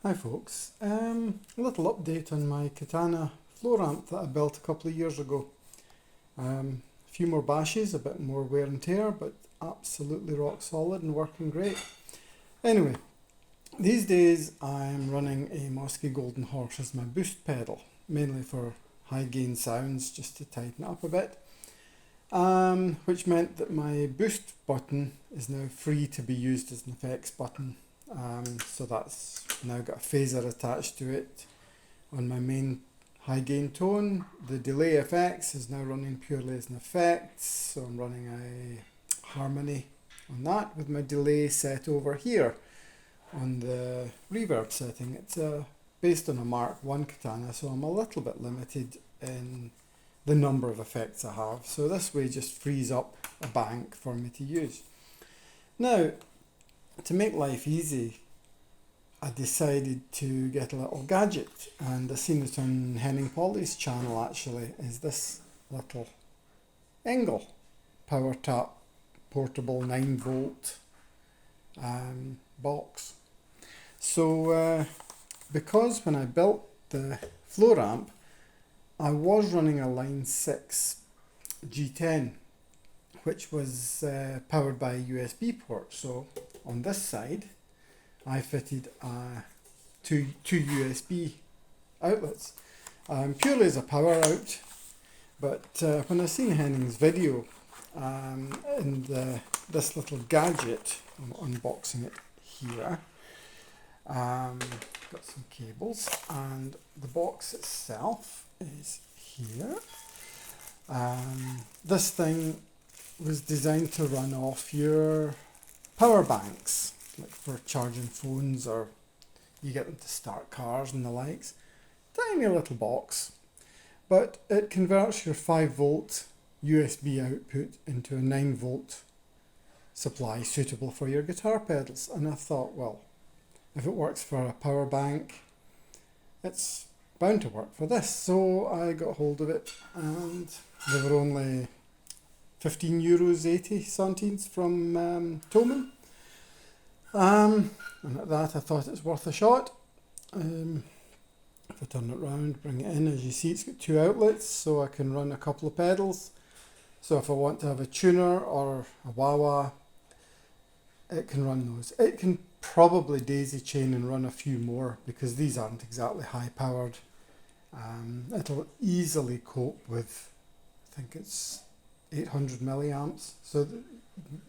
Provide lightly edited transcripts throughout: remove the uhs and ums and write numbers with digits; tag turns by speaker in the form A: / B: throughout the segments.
A: Hi folks, a little update on my Katana floor amp that I built a couple of years ago. A few more bashes, a bit more wear and tear, but absolutely rock solid and working great. Anyway, these days I'm running a Mosky Golden Horse as my boost pedal, mainly for high gain sounds, just to tighten it up a bit. Which meant that my boost button is now free to be used as an effects button. So that's now got a phaser attached to it on my main high gain tone. The delay effects is now running purely as an effect, so I'm running a harmony on that with my delay set over here on the reverb setting. It's based on a Mark I Katana, so I'm a little bit limited in the number of effects I have, so this way just frees up a bank for me to use. Now, to make life easy, I decided to get a little gadget, and I seen it on Henning Polly's channel actually, is this little Engl Powertap Portable 9V box. So because when I built the floor amp, I was running a line 6 G10, which was powered by a USB port. So on this side, I fitted two USB outlets, purely as a power out. But when I seen Henning's video and this little gadget, I'm unboxing it here. Got some cables, and the box itself is here. This thing was designed to run off your power banks, like for charging phones, or you get them to start cars and the likes. Tiny little box, but it converts your 5V USB output into a 9V supply suitable for your guitar pedals. And I thought, well, if it works for a power bank, it's bound to work for this. So I got hold of it, and they were only €15.80 from Thomann. And at that I thought it's worth a shot. If I turn it round, bring it in, as you see it's got two outlets, so I can run a couple of pedals. So if I want to have a tuner or a wah-wah, it can run those. It can probably daisy chain and run a few more, because these aren't exactly high powered. It'll easily cope with, I think it's 800 milliamps. So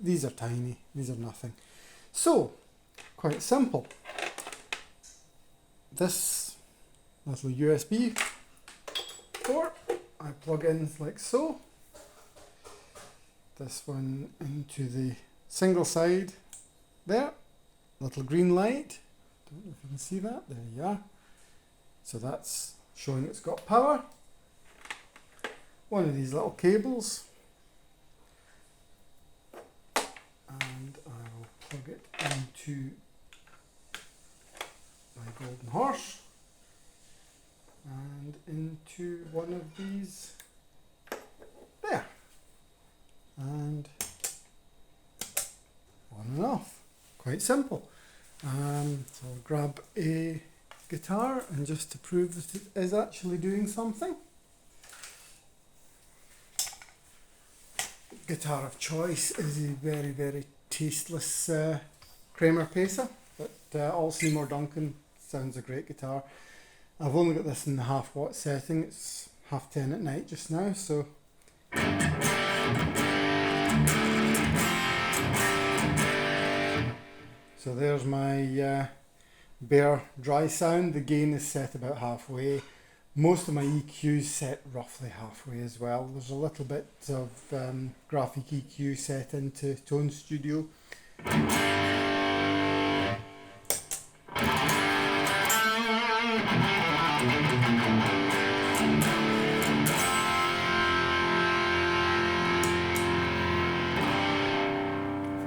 A: these are tiny, these are nothing. So, quite simple. This little USB port I plug in like so. This one into the single side there. Little green light. Don't know if you can see that. There you are. So that's showing it's got power. One of these little cables. And I will plug it into my Golden Horse and into one of these there, and on and off. Quite simple. So I'll grab a guitar, and just to prove that it is actually doing something, guitar of choice is a very, very tasteless Kramer Pacer, but all Seymour Duncan sounds a great guitar. I've only got this in the half-watt setting. It's 10:30 at night just now, so there's my bare dry sound. The gain is set about halfway. Most of my EQs set roughly halfway as well. There's a little bit of graphic EQ set into Tone Studio. If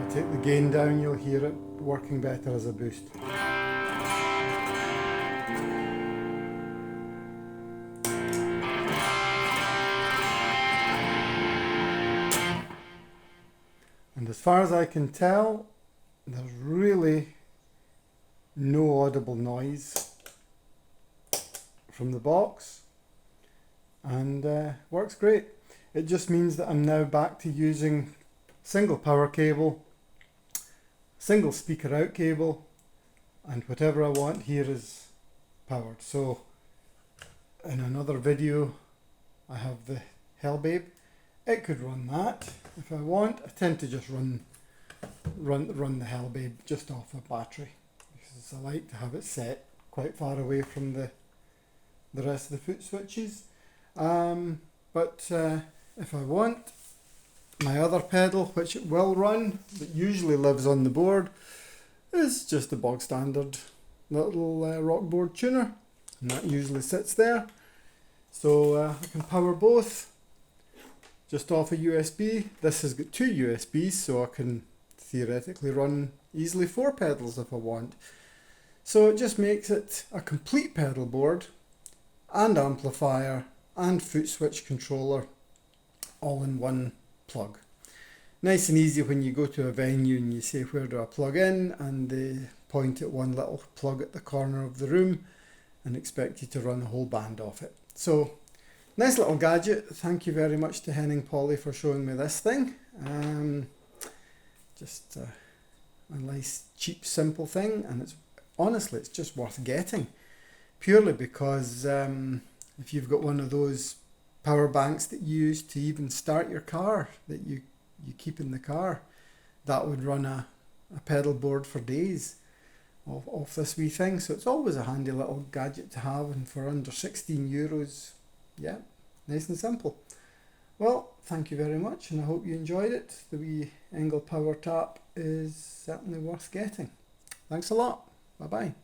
A: I take the gain down, you'll hear it working better as a boost. And as far as I can tell, there's really no audible noise from the box, and works great. It just means that I'm now back to using single power cable, single speaker out cable, and whatever I want here is powered. So in another video I have the Hellbabe. It could run that if I want. I tend to just run the Hellbabe just off a battery, because I like to have it set quite far away from the rest of the foot switches. But if I want, my other pedal, which it will run, that usually lives on the board, is just a bog standard little rock board tuner, and that usually sits there. So I can power both just off a USB. This has got 2 USBs, so I can theoretically run easily 4 pedals if I want. So it just makes it a complete pedal board and amplifier and foot switch controller all in one plug. Nice and easy when you go to a venue and you say, where do I plug in, and they point at one little plug at the corner of the room and expect you to run a whole band off it. So nice little gadget. Thank you very much to Henning Poly for showing me this thing. Just a nice cheap simple thing, and it's honestly it's just worth getting, purely because if you've got one of those power banks that you use to even start your car, that you keep in the car, that would run a pedal board for days off this wee thing. So it's always a handy little gadget to have, and for under €16, yeah, nice and simple. Well, thank you very much, and I hope you enjoyed it. The wee Engl Powertap is certainly worth getting. Thanks a lot. Bye bye.